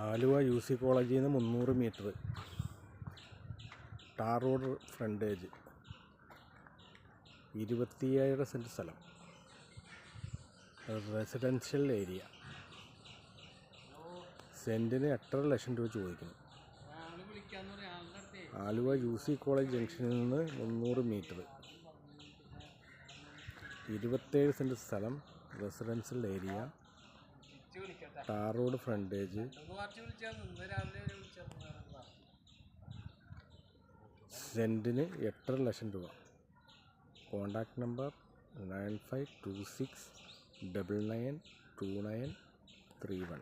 Aluva UC കോളേജിൽ നിന്ന് 300 metre, tar road frontage, 27 cent സ്ഥലം, റെസിഡൻഷ്യൽ ഏരിയ. സെൻറ്റിന് 8.5 ലക്ഷം രൂപ ചോദിക്കുന്നു. ആലുവ UC കോളേജ് ജംഗ്ഷനിൽ നിന്ന് 300 മീറ്റർ, 27 സെൻറ്റ് സ്ഥലം, residential area, tar road frontage, സെൻറ്റിന് 8.5 ലക്ഷം രൂപ. Contact number 9526992931.